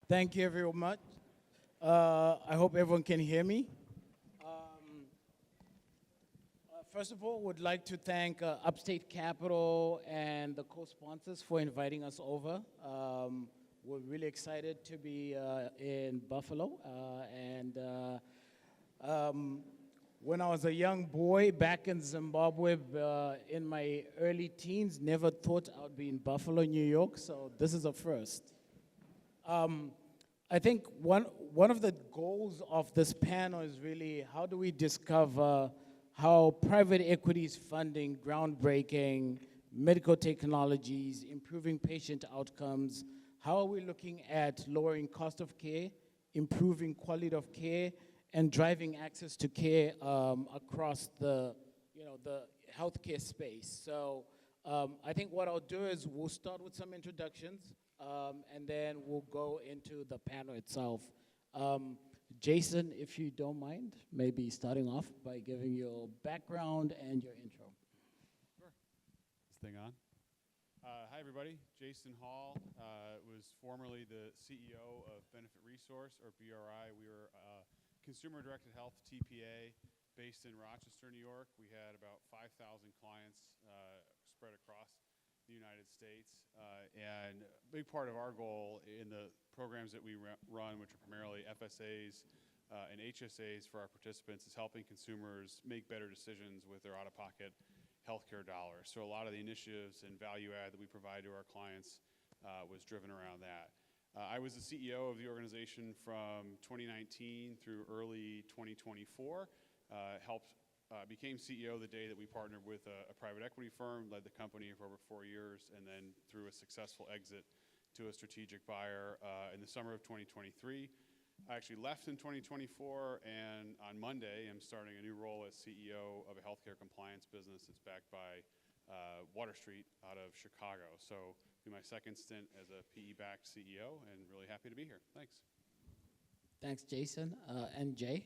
Thank you very much. I hope everyone can hear me. First of all, would like to thank Upstate Capital and the co-sponsors for inviting us over. We're really excited to be in Buffalo. When I was a young boy back in Zimbabwe in my early teens, never thought I would be in Buffalo, New York, so this is a first. I think one of the goals of this panel is really how do we discover how private equity is funding groundbreaking medical technologies, improving patient outcomes. How are we looking at lowering cost of care, improving quality of care, and driving access to care across the healthcare space? So I think what I'll do is we'll start with some introductions, and then we'll go into the panel itself. Jason, if you don't mind, maybe starting off by giving your background and your intro. Sure. Is this thing on? Hi, everybody. Jason Hall was formerly the CEO of Benefit Resource, or BRI. We were consumer-directed health TPA based in Rochester, New York. We had about 5,000 clients spread across the United States. And a big part of our goal in the programs that we run, which are primarily FSAs and HSAs for our participants, is helping consumers make better decisions with their out-of-pocket healthcare dollars. So a lot of the initiatives and value add that we provide to our clients was driven around that. I was the CEO of the organization from 2019 through early 2024. Became CEO the day that we partnered with a private equity firm, led the company for over 4 years, and then through a successful exit to a strategic buyer in the summer of 2023. I actually left in 2024, and on Monday, I'm starting a new role as CEO of a healthcare compliance business that's backed by Water Street out of Chicago. So it'll be my second stint as a PE-backed CEO, and really happy to be here. Thanks. Thanks, Jason. And Jay?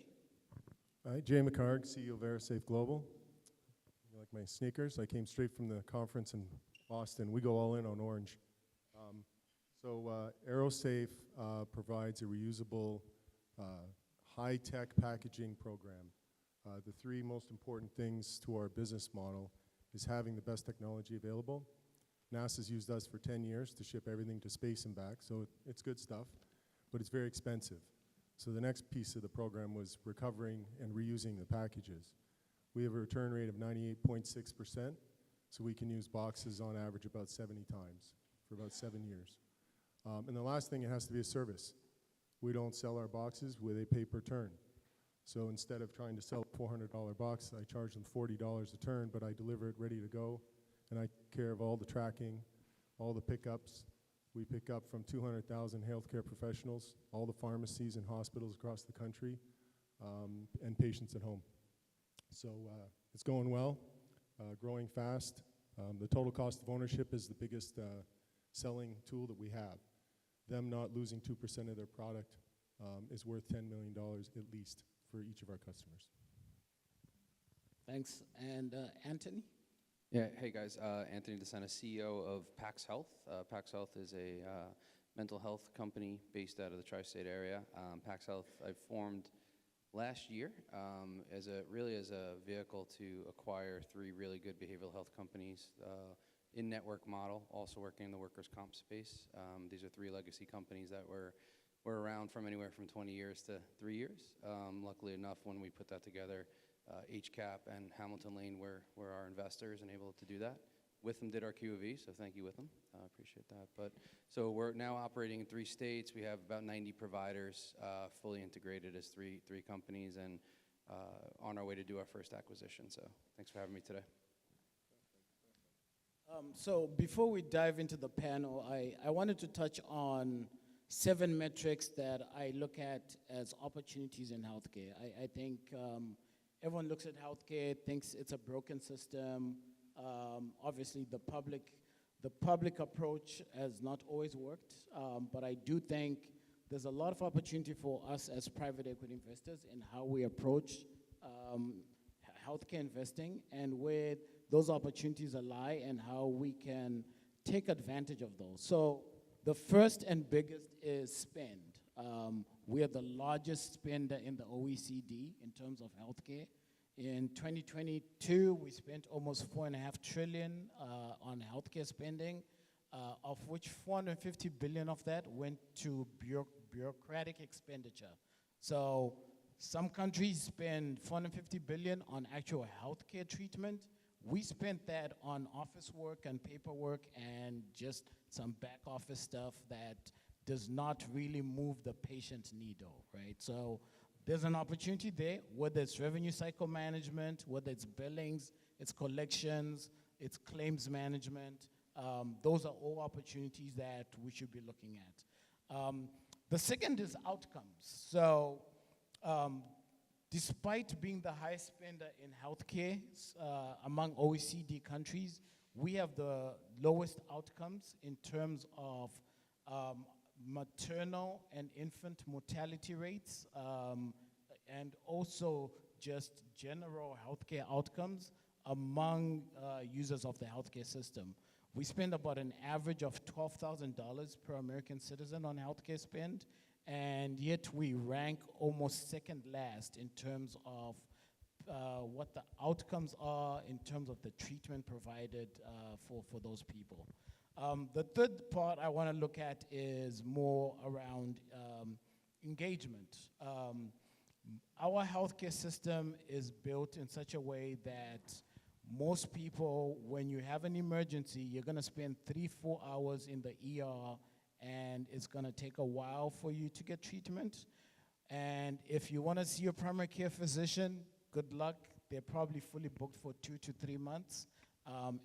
Hi, Jay McHarg, CEO of AeroSafe Global. You like my sneakers? I came straight from the conference in Boston. We go all in on orange. AeroSafe provides a reusable, high-tech packaging program. The three most important things to our business model is having the best technology available. NASA's used us for 10 years to ship everything to space and back, so it's good stuff, but it's very expensive. So the next piece of the program was recovering and reusing the packages. We have a return rate of 98.6%, so we can use boxes on average about 70 times for about 7 years. And the last thing, it has to be a service. We don't sell our boxes with a pay per turn. So instead of trying to sell a $400 box, I charge them $40 a turn, but I deliver it ready to go, and I take care of all the tracking, all the pickups. We pick up from 200,000 healthcare professionals, all the pharmacies and hospitals across the country, and patients at home. So it's going well, growing fast. The total cost of ownership is the biggest selling tool that we have. Them not losing 2% of their product is worth $10 million at least for each of our customers. Thanks. And Anthony? Yeah, hey guys, Anthony DeSena, CEO of PAX Health. PAX Health is a mental health company based out of the tri-state area. PAX Health I formed last year as a vehicle to acquire 3 really good behavioral health companies in-network model, also working in the workers' comp space. These are 3 legacy companies that were around from anywhere from 20 years to 3 years. Luckily enough, when we put that together, HCAP and Hamilton Lane were our investors and able to do that. Witham did our QOV, so thank you, Witham. I appreciate that. So we're now operating in 3 states. We have about 90 providers fully integrated as three companies, and on our way to do our first acquisition. So thanks for having me today. So before we dive into the panel, I wanted to touch on 7 metrics that I look at as opportunities in healthcare. I think everyone looks at healthcare, thinks it's a broken system. Obviously, the public approach has not always worked, but I do think there's a lot of opportunity for us as private equity investors in how we approach healthcare investing and where those opportunities lie and how we can take advantage of those. So the first and biggest is spend. We are the largest spender in the OECD in terms of healthcare. In 2022, we spent almost $4.5 trillion on healthcare spending, of which 450 billion of that went to bureaucratic expenditure. So some countries spend 450 billion on actual healthcare treatment. We spent that on office work and paperwork and just some back office stuff that does not really move the patient needle, right? So there's an opportunity there, whether it's revenue cycle management, whether it's billings, it's collections, it's claims management. Those are all opportunities that we should be looking at. The second is outcomes. So despite being the highest spender in healthcare among OECD countries, we have the lowest outcomes in terms of maternal and infant mortality rates, and also just general healthcare outcomes among users of the healthcare system. We spend about an average of $12,000 per American citizen on healthcare spend, and yet we rank almost second last in terms of what the outcomes are in terms of the treatment provided for those people. The third part I want to look at is more around engagement. Our healthcare system is built in such a way that most people, when you have an emergency, you're going to spend 3-4 hours in the ER, and it's going to take a while for you to get treatment. And if you want to see your primary care physician, good luck. They're probably fully booked for 2 to 3 months.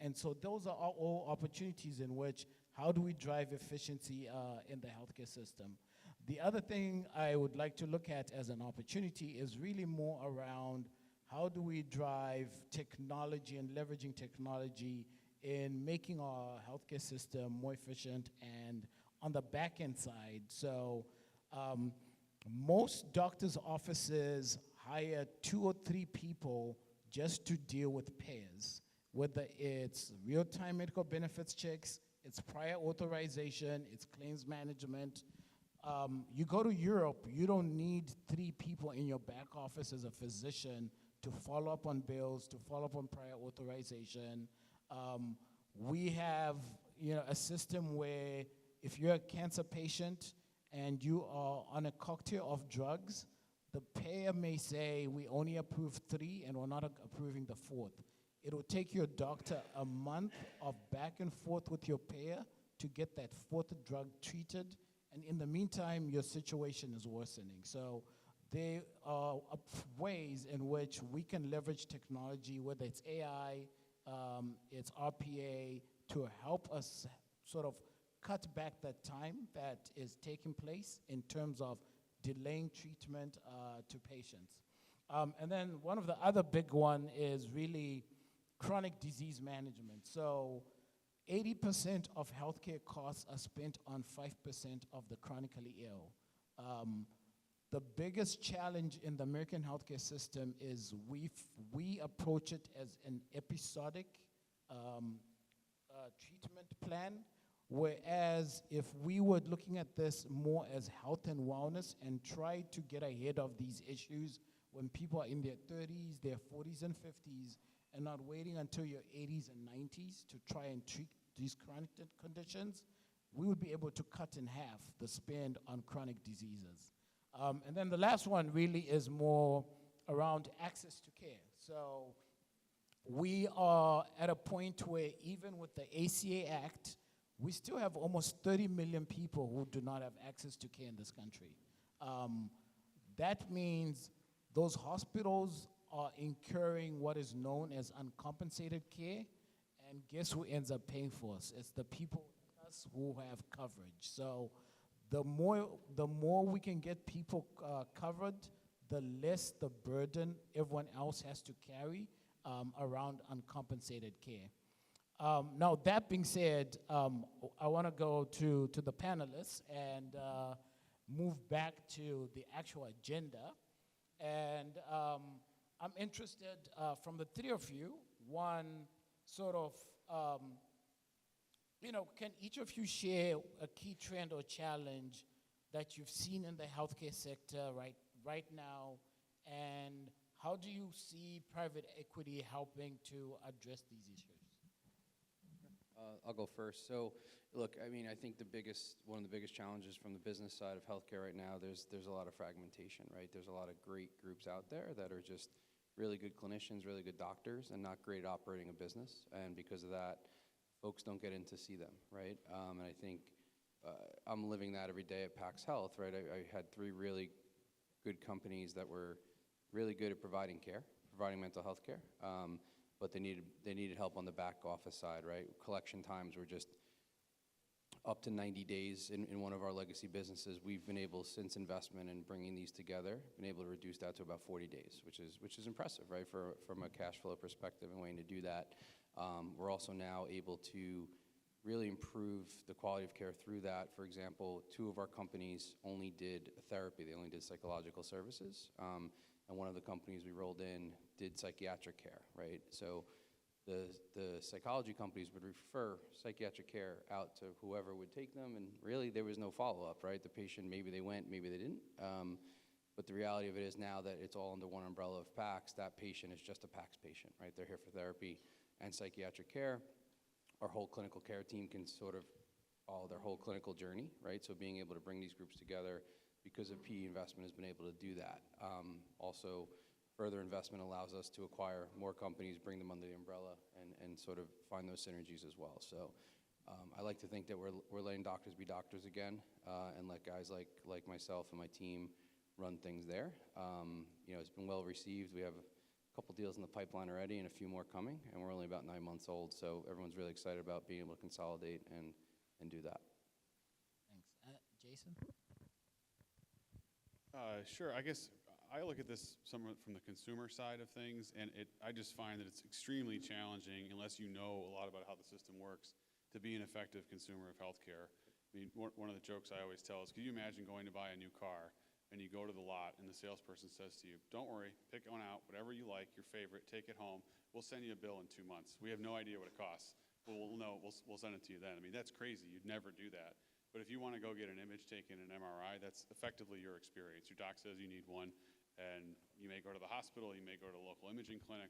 And so those are all opportunities in which, how do we drive efficiency in the healthcare system? The other thing I would like to look at as an opportunity is really more around how do we drive technology and leveraging technology in making our healthcare system more efficient and on the back end side. So most doctors' offices hire 2 or 3 people just to deal with payers, whether it's real-time medical benefits checks, it's prior authorization, it's claims management. You go to Europe, you don't need 3 people in your back office as a physician to follow up on bills, to follow up on prior authorization. We have a system where if you're a cancer patient and you are on a cocktail of drugs, the payer may say, we only approve 3 and we're not approving the 4th. It'll take your doctor a month of back and forth with your payer to get that 4th drug treated, and in the meantime, your situation is worsening. So there are ways in which we can leverage technology, whether it's AI, it's RPA, to help us sort of cut back that time that is taking place in terms of delaying treatment to patients. And then one of the other big one is really chronic disease management. So 80% of healthcare costs are spent on 5% of the chronically ill. The biggest challenge in the American healthcare system is we approach it as an episodic treatment plan, whereas if we were looking at this more as health and wellness and try to get ahead of these issues when people are in their 30s, their 40s and 50s, and not waiting until your 80s and 90s to try and treat these chronic conditions, we would be able to cut in half the spend on chronic diseases. And then the last one really is more around access to care. So we are at a point where even with the ACA Act, we still have almost 30 million people who do not have access to care in this country. That means those hospitals are incurring what is known as uncompensated care, and guess who ends up paying for us? It's the people like us who have coverage. So the more we can get people covered, the less the burden everyone else has to carry around uncompensated care. Now, that being said, I want to go to the panelists and move back to the actual agenda. And I'm interested from the 3 of you, one sort of, can each of you share a key trend or challenge that you've seen in the healthcare sector right now, and how do you see private equity helping to address these issues? I'll go first. So, look, I mean, I think one of the biggest challenges from the business side of healthcare right now, there's a lot of fragmentation, right? There's a lot of great groups out there that are just really good clinicians, really good doctors, and not great at operating a business. And because of that, folks don't get in to see them, right? And I think I'm living that every day at PAX Health, right? I had 3 really good companies that were really good at providing mental health care. But they needed help on the back office side, right? Collection times were just up to 90 days in one of our legacy businesses. We've been able, since investment and bringing these together, been able to reduce that to about 40 days, which is impressive, right? From a cash flow perspective and waiting to do that. We're also now able to really improve the quality of care through that. For example, 2 of our companies only did therapy. They only did psychological services. And one of the companies we rolled in did psychiatric care, right? So the psychology companies would refer psychiatric care out to whoever would take them, and really there was no follow-up, right? The patient, maybe they went, maybe they didn't. But the reality of it is now that it's all under one umbrella of PAX, that patient is just a PAX patient, right? They're here for therapy and psychiatric care. Our whole clinical care team can sort of follow their whole clinical journey, right? So being able to bring these groups together because of PE investment has been able to do that. Also, further investment allows us to acquire more companies, bring them under the umbrella, and sort of find those synergies as well. So I like to think that we're letting doctors be doctors again, and let guys like myself and my team run things there. It's been well received. We have a couple deals in the pipeline already and a few more coming, and we're only about 9 months old, so everyone's really excited about being able to consolidate and do that. Thanks. Jason? Sure. I guess I look at this somewhat from the consumer side of things, and I just find that it's extremely challenging, unless you know a lot about how the system works, to be an effective consumer of healthcare. I mean, one of the jokes I always tell is, could you imagine going to buy a new car, and you go to the lot, and the salesperson says to you, don't worry, pick one out, whatever you like, your favorite, take it home. We'll send you a bill in 2 months. We have no idea what it costs. Well, we'll know. We'll send it to you then. I mean, that's crazy. You'd never do that. But if you want to go get an image taken, an MRI, that's effectively your experience. Your doc says you need one, and you may go to the hospital, you may go to a local imaging clinic.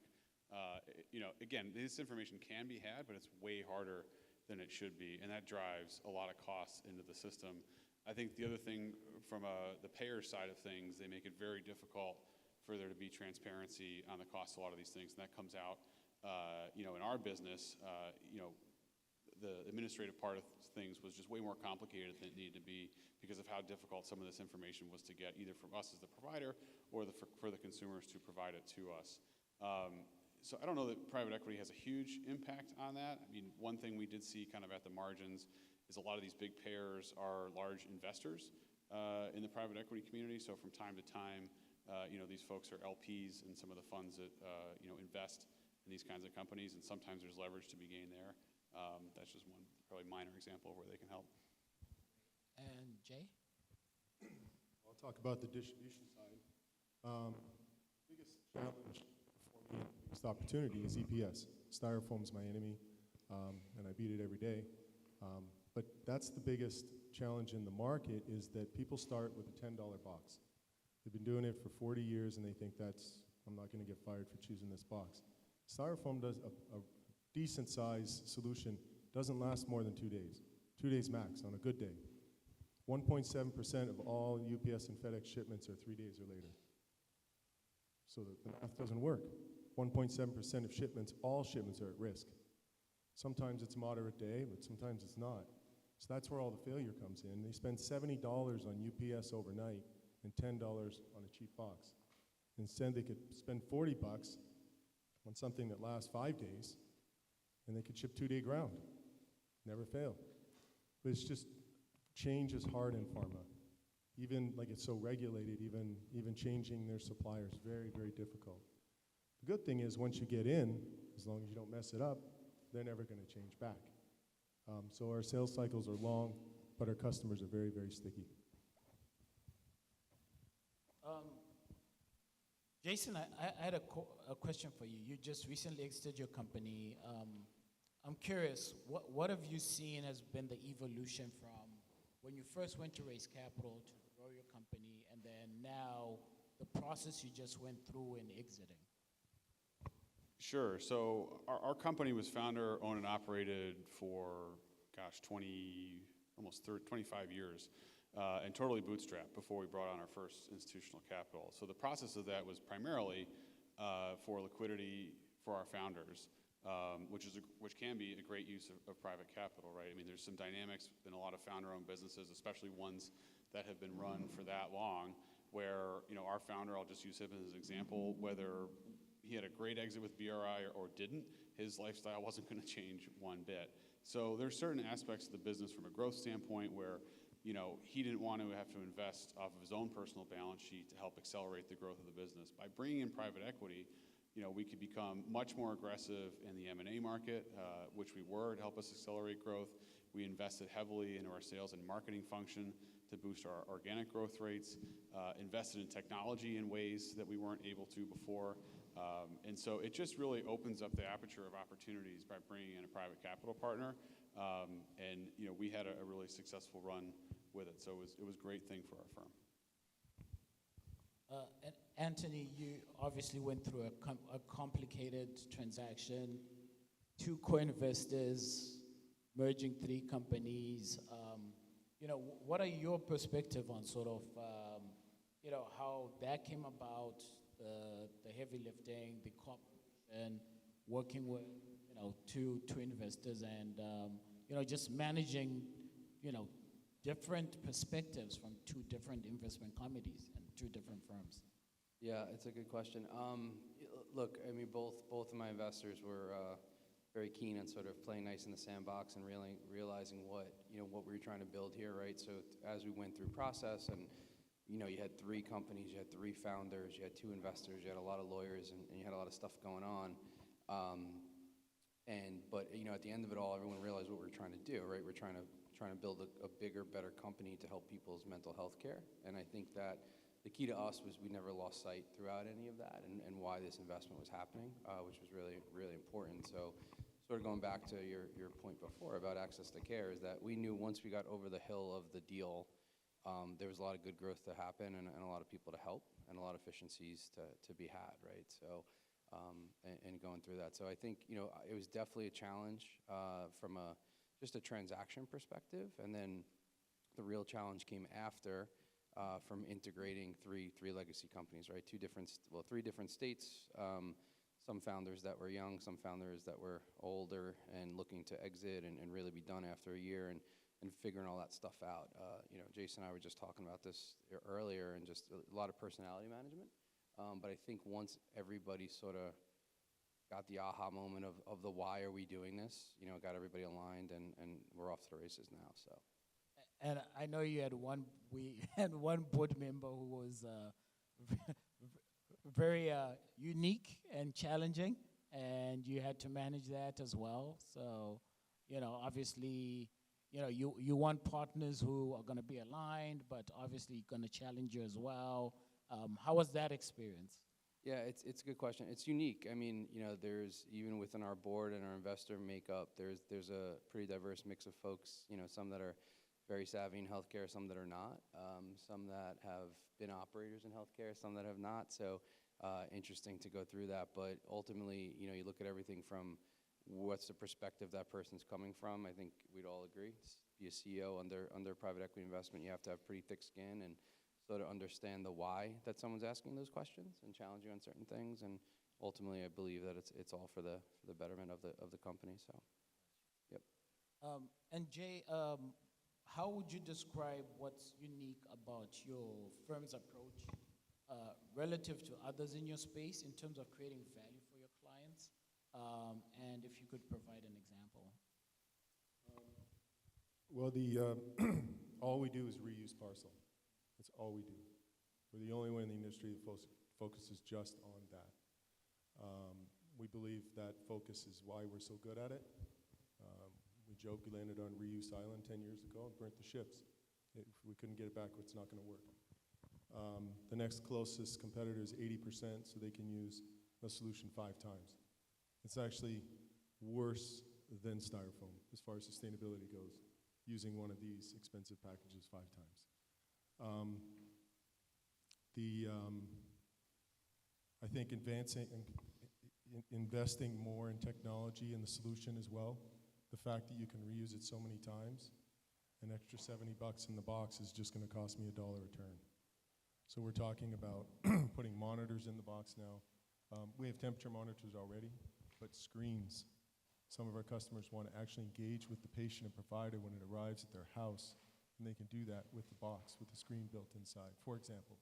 Again, this information can be had, but it's way harder than it should be, and that drives a lot of costs into the system. I think the other thing from the payer side of things, they make it very difficult for there to be transparency on the cost of a lot of these things, and that comes out, in our business, the administrative part of things was just way more complicated than it needed to be because of how difficult some of this information was to get, either from us as the provider or for the consumers to provide it to us. So I don't know that private equity has a huge impact on that. I mean, one thing we did see kind of at the margins is a lot of these big payers are large investors in the private equity community. So from time to time, these folks are LPs in some of the funds that invest in these kinds of companies, and sometimes there's leverage to be gained there. That's just one probably minor example of where they can help. And Jay? I'll talk about the distribution side. Biggest challenge for me, biggest opportunity is EPS. Styrofoam's my enemy, and I beat it every day. But that's the biggest challenge in the market, is that people start with a $10 box. They've been doing it for 40 years, and they think I'm not going to get fired for choosing this box. Styrofoam does a decent size solution doesn't last more than 2 days. 2 days max on a good day. 1.7% of all UPS and FedEx shipments are 3 days or later. So the math doesn't work. 1.7% of shipments, all shipments are at risk. Sometimes it's moderate day, but sometimes it's not. So that's where all the failure comes in. They spend $70 on UPS overnight and $10 on a cheap box. Instead, they could spend $40 on something that lasts 5 days, and they could ship 2-day ground. Never fail. But it's just, change is hard in pharma. Even like it's so regulated, even changing their suppliers, very, very difficult. The good thing is once you get in, as long as you don't mess it up, they're never going to change back. So our sales cycles are long, but our customers are very, very sticky. Jason, I had a question for you. You just recently exited your company. I'm curious, what have you seen has been the evolution from when you first went to raise capital to grow your company, and then now the process you just went through in exiting. Sure. So our company was founder, owned, and operated for, gosh, 25 years, and totally bootstrapped before we brought on our first institutional capital. So the process of that was primarily for liquidity for our founders, which can be a great use of private capital, right? I mean, there's some dynamics in a lot of founder-owned businesses, especially ones that have been run for that long, where, you know, our founder, I'll just use him as an example, whether he had a great exit with BRI or didn't, his lifestyle wasn't going to change one bit. So there's certain aspects of the business from a growth standpoint where, you know, he didn't want to have to invest off of his own personal balance sheet to help accelerate the growth of the business. By bringing in private equity, you know, we could become much more aggressive in the M&A market, which we were, to help us accelerate growth. We invested heavily into our sales and marketing function to boost our organic growth rates, invested in technology in ways that we weren't able to before. And so it just really opens up the aperture of opportunities by bringing in a private capital partner. And, you know, we had a really successful run with it. So it was a great thing for our firm. And Anthony, you obviously went through a complicated transaction, 2 co-investors, merging 3 companies. You know, what are your perspective on sort of, you know, how that came about, the heavy lifting, the cooperation, working with, you know, two investors, and you know, just managing, you know, different perspectives from 2 different investment committees and 2 different firms? Yeah, it's a good question. Look, I mean, both of my investors were very keen on sort of playing nice in the sandbox and really realizing what we were trying to build here, right? So as we went through process, and you know, you had 3 companies, you had 3 founders, you had 2 investors, you had a lot of lawyers, and you had a lot of stuff going on. But you know, at the end of it all, everyone realized what we're trying to do, right? We're trying to build a bigger, better company to help people's mental health care. And I think that the key to us was we never lost sight throughout any of that, and why this investment was happening, which was really, really important. So sort of going back to your point before about access to care, is that we knew once we got over the hill of the deal, there was a lot of good growth to happen, and a lot of people to help, and a lot of efficiencies to be had, right? So, and going through that. So I think, you know, it was definitely a challenge from just a transaction perspective, and then the real challenge came after, from integrating three legacy companies, right? 3 different states, some founders that were young, some founders that were older and looking to exit and really be done after a year, and figuring all that stuff out. You know, Jason and I were just talking about this earlier, and just a lot of personality management. But I think once everybody sort of got the aha moment of the why are we doing this, you know, got everybody aligned, and we're off to the races now, so. And I know we had one board member who was very unique and challenging, and you had to manage that as well. So, you know, obviously, you know, you want partners who are going to be aligned, but obviously going to challenge you as well. How was that experience? Yeah, it's a good question. It's unique. I mean, you know, there's, even within our board and our investor makeup, there's a pretty diverse mix of folks, you know, some that are very savvy in healthcare, some that are not, some that have been operators in healthcare, some that have not. So interesting to go through that. But ultimately, you know, you look at everything from what's the perspective that person's coming from. I think we'd all agree, to be a CEO under private equity investment, you have to have pretty thick skin and sort of understand the why that someone's asking those questions and challenge you on certain things. And ultimately, I believe that it's all for the betterment of the company. So, yep. And Jay, how would you describe what's unique about your firm's approach relative to others in your space in terms of creating value for your clients? And if you could provide an example. Well, all we do is reuse parcel. That's all we do. We're the only one in the industry that focuses just on that. We believe that focus is why we're so good at it. We joke we landed on Reuse Island 10 years ago and burnt the ships. If we couldn't get it back, it's not going to work. The next closest competitor is 80%, so they can use a solution 5 times. It's actually worse than styrofoam as far as sustainability goes. using one of these expensive packages 5 times. I think investing more in technology and the solution as well, the fact that you can reuse it so many times, an extra $70 in the box is just going to cost me $1 a turn. So we're talking about putting monitors in the box now. We have temperature monitors already, but screens. Some of our customers want to actually engage with the patient and provider when it arrives at their house, and they can do that with the box, with the screen built inside. For example,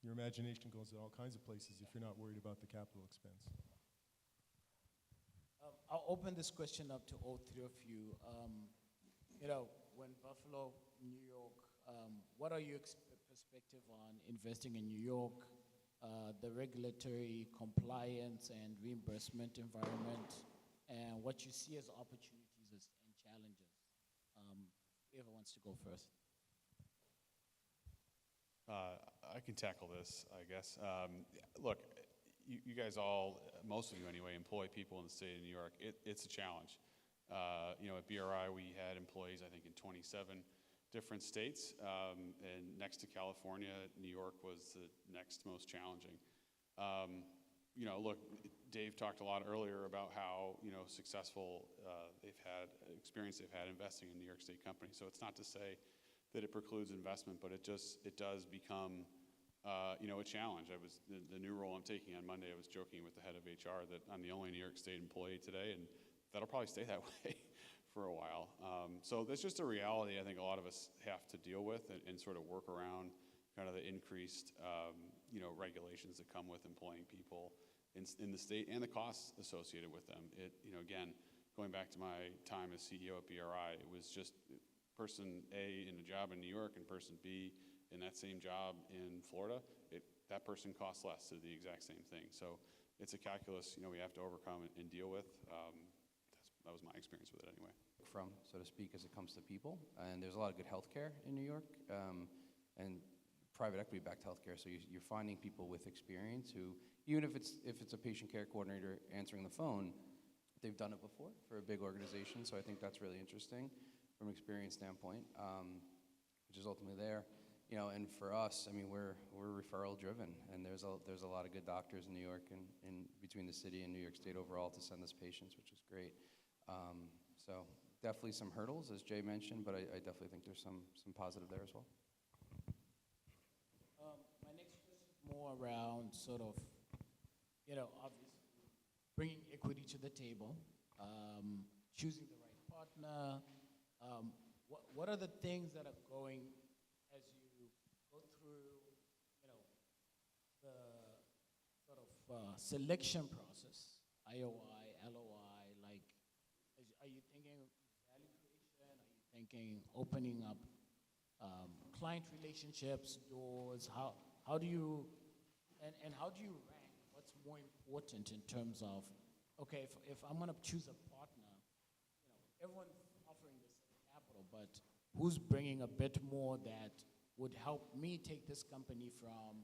your imagination goes to all kinds of places if you're not worried about the capital expense. I'll open this question up to all 3 of you. When Buffalo, New York, what are your perspective on investing in New York, the regulatory compliance and reimbursement environment, and what you see as opportunities and challenges? Whoever wants to go first. I can tackle this, I guess. Look, you guys all, most of you anyway, employ people in the state of New York. It's a challenge. At BRI, we had employees, I think, in 27 different states, and next to California, New York was the next most challenging. Look, Dave talked a lot earlier about how successful experience they've had investing in New York State companies. So it's not to say that it precludes investment, but it does become a challenge. The new role I'm taking on Monday, I was joking with the head of HR that I'm the only New York State employee today, and that'll probably stay that way for a while. So that's just a reality I think a lot of us have to deal with and sort of work around kind of the increased regulations that come with employing people in the state and the costs associated with them. Again, going back to my time as CEO at BRI, it was just person A in a job in New York and person B in that same job in Florida. That person costs less to do the exact same thing. So it's a calculus we have to overcome and deal with. That was my experience with it anyway. From, so to speak, as it comes to people. And there's a lot of good healthcare in New York, and private equity-backed healthcare. So you're finding people with experience who, even if it's a patient care coordinator answering the phone, they've done it before for a big organization. So I think that's really interesting from an experience standpoint, which is ultimately there. And for us, I mean, we're referral driven, and there's a lot of good doctors in New York and between the city and New York State overall to send us patients, which is great. So definitely some hurdles, as Jay mentioned, but I definitely think there's some positive there as well. My next question is more around sort of, obviously bringing equity to the table, choosing the right partner. What are the things that are going as you go through, the sort of selection process, IOI, LOI, like, are you thinking value creation? Are you thinking opening up client relationships, doors? How do you, and how do you rank what's more important in terms of, okay, if I'm going to choose a partner, everyone's offering the same capital, but who's bringing a bit more that would help me take this company from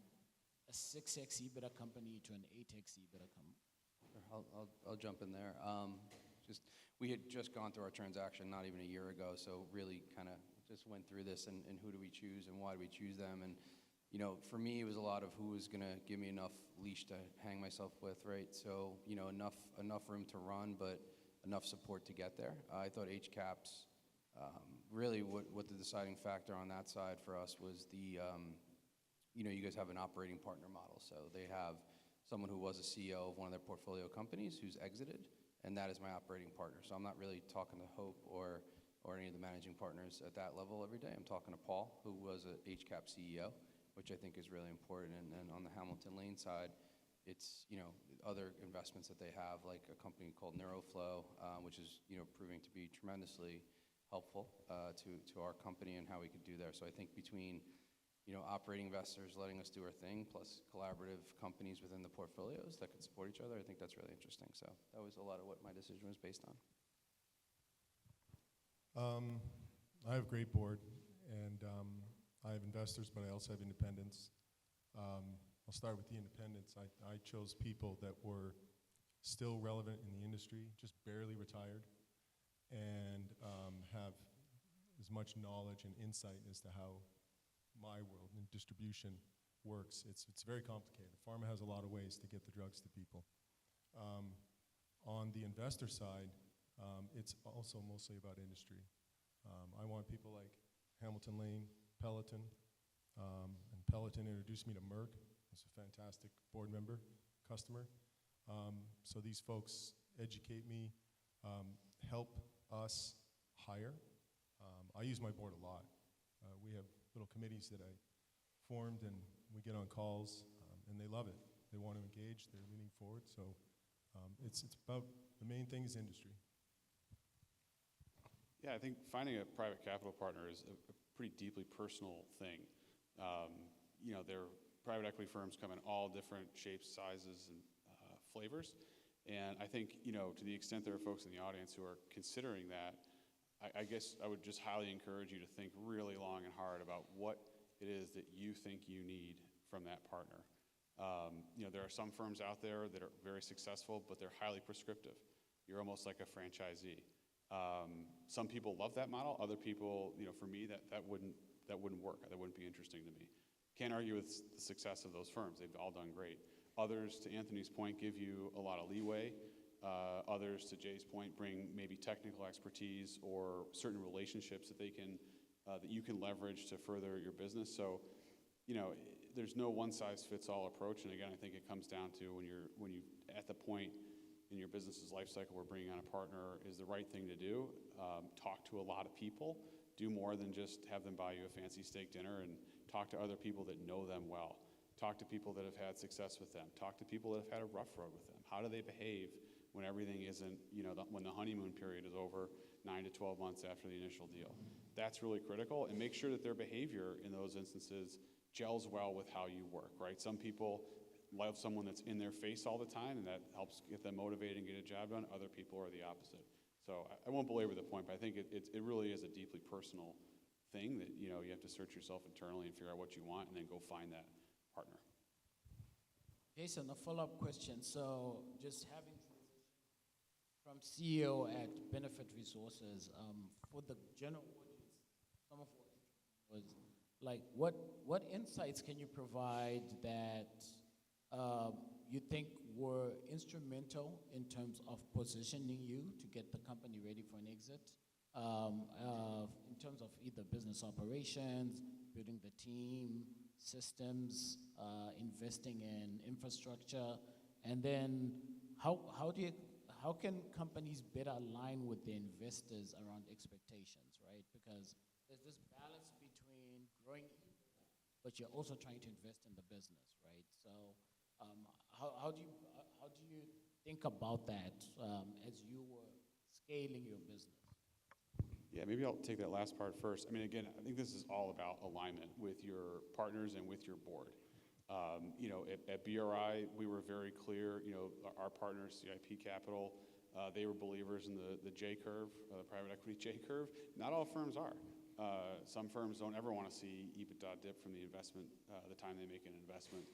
a 6x EBITDA company to an 8x EBITDA company? I'll jump in there. We had just gone through our transaction not even a year ago, so really kind of just went through this and who do we choose and why do we choose them. And for me, it was a lot of who was going to give me enough leash to hang myself with, right? So enough room to run, but enough support to get there. I thought HCAP's really what the deciding factor on that side for us was the you guys have an operating partner model, so they have someone who was a CEO of one of their portfolio companies who's exited, and that is my operating partner. So I'm not really talking to Hope or any of the managing partners at that level every day. I'm talking to Paul, who was a HCAP CEO, which I think is really important. And then on the Hamilton Lane side, it's other investments that they have, like a company called NeuroFlow, which is proving to be tremendously helpful to our company and how we could do there. So I think between operating investors letting us do our thing, plus collaborative companies within the portfolios that could support each other, I think that's really interesting. So that was a lot of what my decision was based on. I have a great board, and I have investors, but I also have independents. I'll start with the independents. I chose people that were still relevant in the industry, just barely retired, and have as much knowledge and insight as to how my world and distribution works. It's very complicated. Pharma has a lot of ways to get the drugs to people. On the investor side, it's also mostly about industry. I want people like Hamilton Lane, Peloton, and Peloton introduced me to Merck. It's a fantastic board member, customer. So these folks educate me, help us hire. I use my board a lot. We have little committees that I formed, and we get on calls, and they love it. They want to engage. They're leaning forward. So it's about, the main thing is industry. Yeah, I think finding a private capital partner is a pretty deeply personal thing. Their private equity firms come in all different shapes, sizes, and flavors. And I think, to the extent there are folks in the audience who are considering that, I guess I would just highly encourage you to think really long and hard about what it is that you think you need from that partner. There are some firms out there that are very successful, but they're highly prescriptive. You're almost like a franchisee. Some people love that model. Other people, for me, that wouldn't work. That wouldn't be interesting to me. Can't argue with the success of those firms. They've all done great. Others, to Anthony's point, give you a lot of leeway. Others, to Jay's point, bring maybe technical expertise or certain relationships that that you can leverage to further your business. So, there's no one-size-fits-all approach. And again, I think it comes down to when you at the point in your business's life cycle where bringing on a partner is the right thing to do. Talk to a lot of people. Do more than just have them buy you a fancy steak dinner, and talk to other people that know them well. Talk to people that have had success with them. Talk to people that have had a rough road with them. How do they behave when everything isn't, when the honeymoon period is over 9 to 12 months after the initial deal? That's really critical, and make sure that their behavior in those instances gels well with how you work, right? Some people love someone that's in their face all the time, and that helps get them motivated and get a job done. Other people are the opposite. So I won't belabor the point, but I think it really is a deeply personal thing that, you have to search yourself internally and figure out what you want and then go find that partner. Jason, a follow-up question. So just having transitioned from CEO at Benefit Resources, for the general audience, some of what was like, what insights can you provide that you think were instrumental in terms of positioning you to get the company ready for an exit? In terms of either business operations, building the team, systems, investing in infrastructure, and then how can companies better align with their investors around expectations, right? Because there's this balance between growing, but you're also trying to invest in the business, right? So how do you think about that as you were scaling your business? Yeah, maybe I'll take that last part first. I mean, again, I think this is all about alignment with your partners and with your board. At BRI, we were very clear, our partners, CIP Capital, they were believers in the J curve, the private equity J curve. Not all firms are. Some firms don't ever want to see EBITDA dip from the investment, the time they make an investment.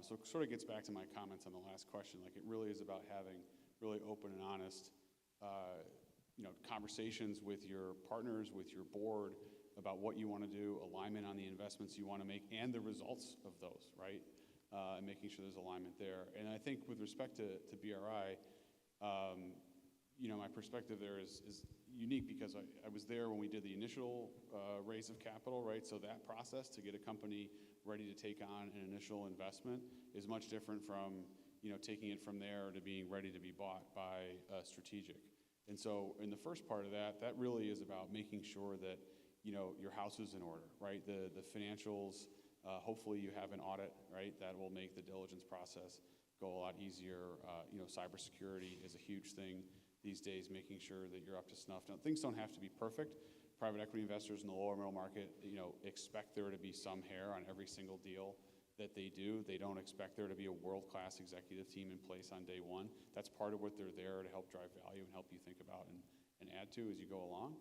So it sort of gets back to my comments on the last question. Like, it really is about having really open and honest conversations with your partners, with your board, about what you want to do, alignment on the investments you want to make, and the results of those, right? And making sure there's alignment there. And I think with respect to BRI, my perspective there is unique because I was there when we did the initial raise of capital, right? So that process to get a company ready to take on an initial investment is much different from, taking it from there to being ready to be bought by a strategic. And so in the first part of that really is about making sure that, your house is in order, right? The financials, hopefully you have an audit, right? That will make the diligence process go a lot easier. Cybersecurity is a huge thing these days, making sure that you're up to snuff. Now, things don't have to be perfect. Private equity investors in the lower middle market, expect there to be some hair on every single deal that they do. They don't expect there to be a world-class executive team in place on day one. That's part of what they're there to help drive value and help you think about and add to as you go along.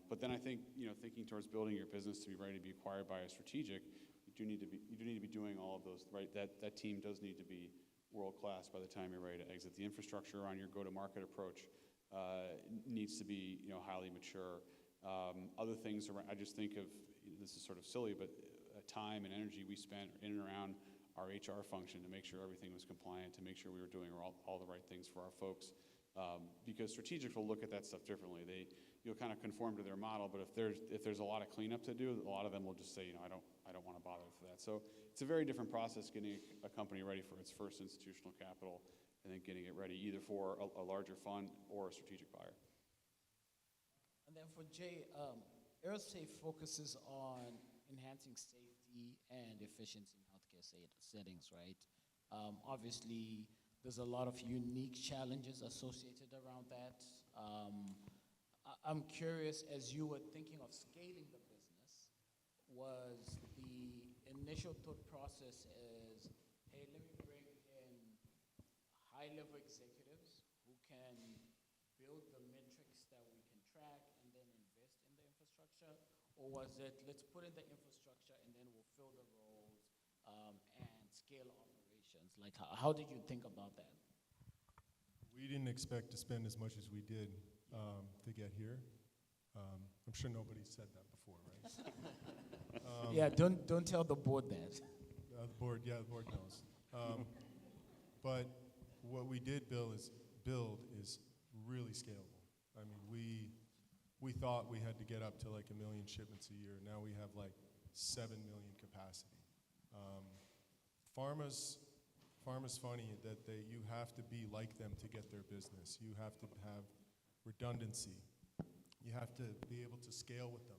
But then I think, thinking towards building your business to be ready to be acquired by a strategic, you do need to be doing all of those, right? That team does need to be world-class by the time you're ready to exit. The infrastructure on your go-to-market approach needs to be, highly mature. Other things around, I just think of, this is sort of silly, but time and energy we spent in and around our HR function to make sure everything was compliant, to make sure we were doing all the right things for our folks. Because strategics will look at that stuff differently. You'll kind of conform to their model, but if there's a lot of cleanup to do, a lot of them will just say, I don't want to bother for that. So it's a very different process getting a company ready for its first institutional capital, and then getting it ready either for a larger fund or a strategic buyer. And then for Jay, AeroSafe focuses on enhancing safety and efficiency in healthcare settings, right? Obviously, there's a lot of unique challenges associated around that. I'm curious, as you were thinking of scaling the business, was the initial thought process is, hey, let me bring in high-level executives who can build the metrics that we can track and then invest in the infrastructure? Or was it, let's put in the infrastructure and then we'll fill the roles and scale operations? Like, how did you think about that? We didn't expect to spend as much as we did to get here. I'm sure nobody said that before, right? Yeah, don't tell the board that. The board knows. But what we did build is really scalable. I mean, we thought we had to get up to like 1 million shipments a year. Now we have like 7 million capacity. Pharma's funny that you have to be like them to get their business. You have to have redundancy. You have to be able to scale with them.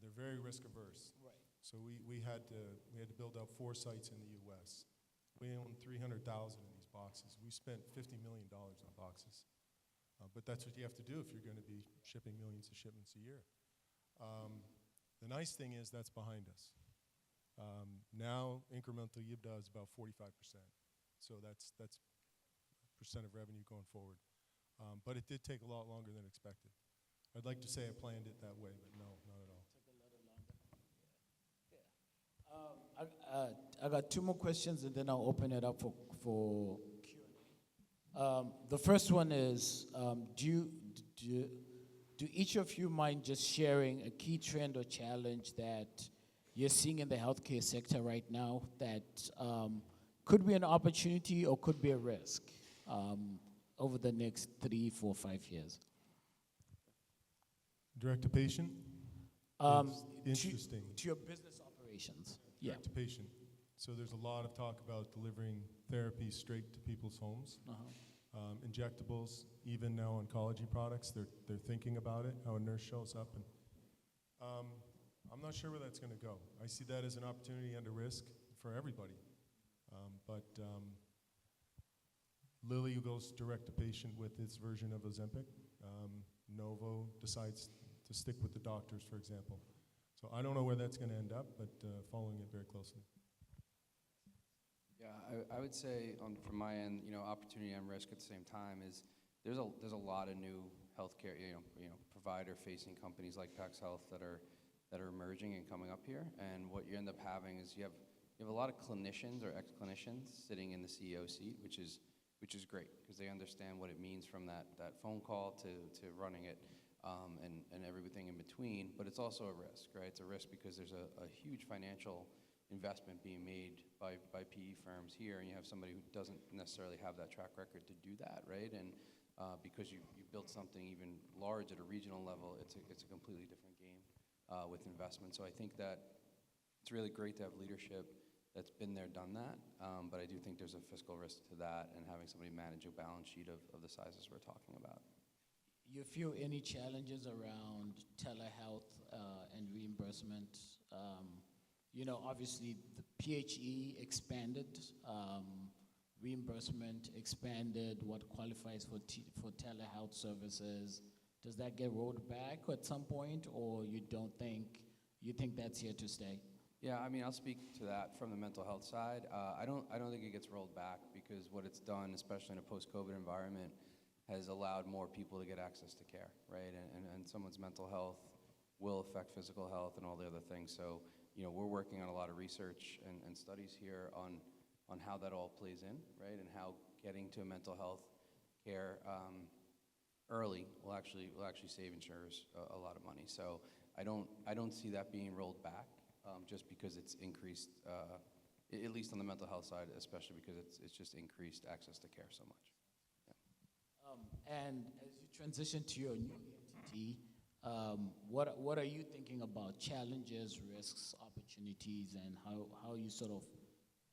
They're very risk averse. Right. So we had to build out 4 sites in the U.S. We own 300,000 of these boxes. We spent $50 million on boxes. But that's what you have to do if you're going to be shipping millions of shipments a year. The nice thing is that's behind us. Now incremental EBITDA is about 45%. So that's percent of revenue going forward. But it did take a lot longer than expected. I'd like to say I planned it that way, but no, not at all. Took a little longer. Yeah. I got 2 more questions, and then I'll open it up for Q&A. The first one is, do each of you mind just sharing a key trend or challenge that you're seeing in the healthcare sector right now that could be an opportunity or could be a risk over the next 3, 4, 5 years? Direct to patient? Interesting. To your business operations. Yeah. Direct to patient. So there's a lot of talk about delivering therapy straight to people's homes. Injectables, even now oncology products, they're thinking about it, how a nurse shows up. And I'm not sure where that's going to go. I see that as an opportunity and a risk for everybody. But Lilly goes direct to patient with its version of Ozempic. Novo decides to stick with the doctors, for example. So I don't know where that's going to end up, but following it very closely. Yeah, I would say from my end, opportunity and risk at the same time is there's a lot of new healthcare, provider-facing companies like PAX Health that are emerging and coming up here. And what you end up having is you have a lot of clinicians or ex-clinicians sitting in the CEO seat, which is great because they understand what it means from that phone call to running it. And everything in between, but it's also a risk, right? It's a risk because there's a huge financial investment being made by PE firms here, and you have somebody who doesn't necessarily have that track record to do that, right? And because you built something even large at a regional level, it's a completely different game with investment. So I think that it's really great to have leadership that's been there, done that, but I do think there's a fiscal risk to that and having somebody manage a balance sheet of the sizes we're talking about. You feel any challenges around telehealth and reimbursement? Obviously the PHE expanded, reimbursement expanded, what qualifies for telehealth services. Does that get rolled back at some point, or you think that's here to stay? Yeah, I mean, I'll speak to that from the mental health side. I don't think it gets rolled back because what it's done, especially in a post-COVID environment, has allowed more people to get access to care, right? And someone's mental health will affect physical health and all the other things. So, we're working on a lot of research and studies here on how that all plays in, right? And how getting to mental health care early will actually save insurers a lot of money. So I don't see that being rolled back just because it's increased, at least on the mental health side, especially because it's just increased access to care so much. And as you transition to your new entity, what are you thinking about challenges, risks, opportunities, and how you sort of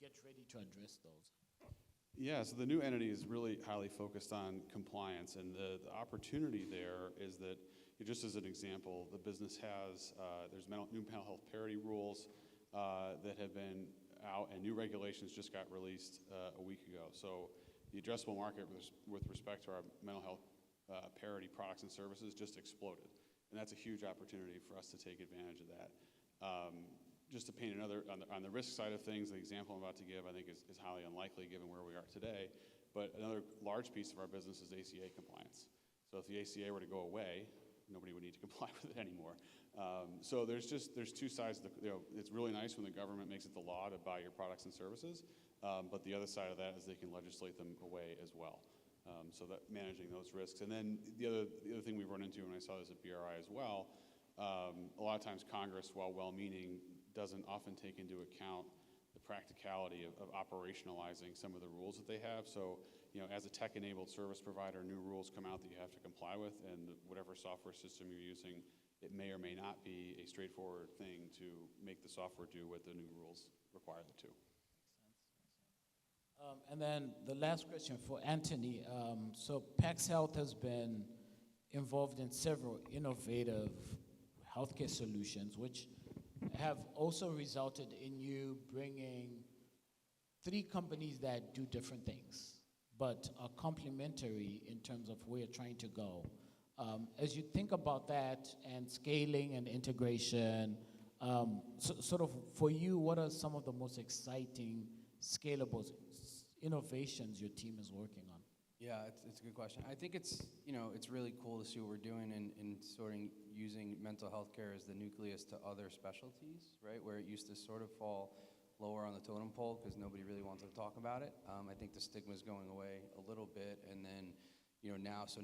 get ready to address those? Yeah, so the new entity is really highly focused on compliance, and the opportunity there is that, just as an example, the business has, there's new mental health parity rules that have been out, and new regulations just got released a week ago. So the addressable market with respect to our mental health parity products and services just exploded. And that's a huge opportunity for us to take advantage of that. Just to paint another, on the risk side of things, the example I'm about to give, I think is highly unlikely given where we are today. But another large piece of our business is ACA compliance. So if the ACA were to go away, nobody would need to comply with it anymore. So there's two sides. It's really nice when the government makes it the law to buy your products and services. But the other side of that is they can legislate them away as well. So that managing those risks. And then the other thing we've run into, and I saw this at BRI as well, a lot of times Congress, while well-meaning, doesn't often take into account the practicality of operationalizing some of the rules that they have. So, as a tech-enabled service provider, new rules come out that you have to comply with, and whatever software system you're using, it may or may not be a straightforward thing to make the software do what the new rules require it to. And then the last question for Anthony. So PAX Health has been involved in several innovative healthcare solutions, which have also resulted in you bringing 3 companies that do different things, but are complementary in terms of where you're trying to go. As you think about that and scaling and integration, sort of for you, what are some of the most exciting, scalable innovations your team is working on? Yeah, it's a good question. I think it's really cool to see what we're doing in sort of using mental health care as the nucleus to other specialties, right? Where it used to sort of fall lower on the totem pole because nobody really wanted to talk about it. I think the stigma is going away a little bit, and then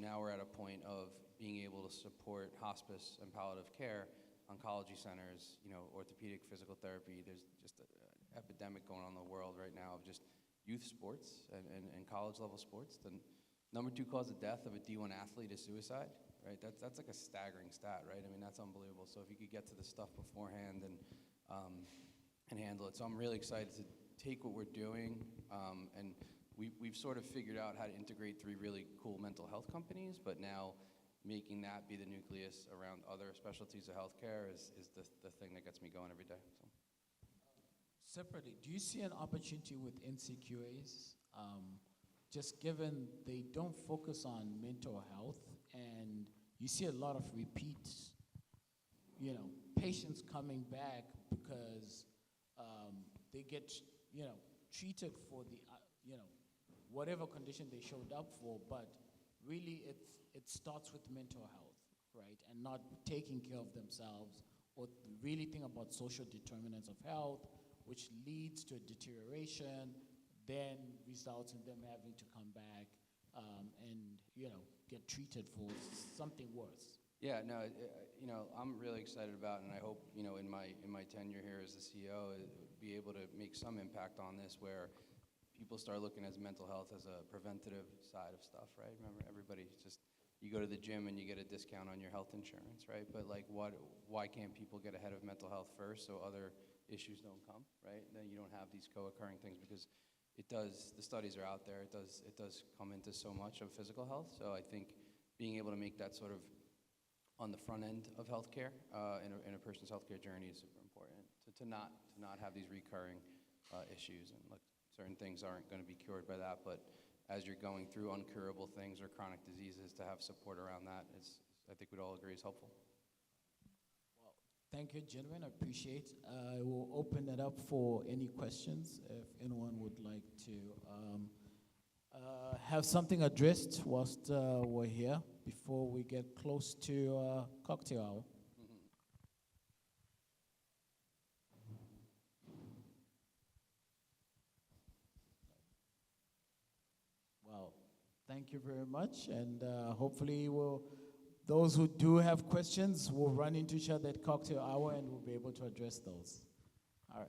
now we're at a point of being able to support hospice and palliative care, oncology centers, orthopedic physical therapy. There's just an epidemic going on in the world right now of just youth sports and college-level sports. The number 2 cause of death of a D1 athlete is suicide, right? That's like a staggering stat, right? I mean, that's unbelievable. So if you could get to the stuff beforehand and handle it. So I'm really excited to take what we're doing, and we've sort of figured out how to integrate 3 really cool mental health companies, but now making that be the nucleus around other specialties of healthcare is the thing that gets me going every day. So. Separately, do you see an opportunity with NCQAs, just given they don't focus on mental health, and you see a lot of repeat, patients coming back because they get, treated for the, whatever condition they showed up for, but really it starts with mental health, right, and not taking care of themselves, or really think about social determinants of health, which leads to a deterioration, then results in them having to come back and get treated for something worse. Yeah, no, I'm really excited about it, and I hope in my tenure here as the CEO, be able to make some impact on this, where people start looking at mental health as a preventative side of stuff, right? Remember, everybody you go to the gym and you get a discount on your health insurance, right? But why can't people get ahead of mental health first so other issues don't come, right? Then you don't have these co-occurring things, because the studies are out there, it does come into so much of physical health. So I think being able to make that sort of on the front end of healthcare in a person's healthcare journey is super important, to not have these recurring issues. And look, certain things aren't going to be cured by that, but as you're going through uncurable things or chronic diseases, to have support around that is, I think we'd all agree, is helpful. Thank you, gentlemen. I appreciate. I will open it up for any questions if anyone would like to have something addressed whilst we're here before we get close to cocktail hour. Well, Thank you very much, and hopefully those who do have questions will run into each other at cocktail hour and we'll be able to address those. All right.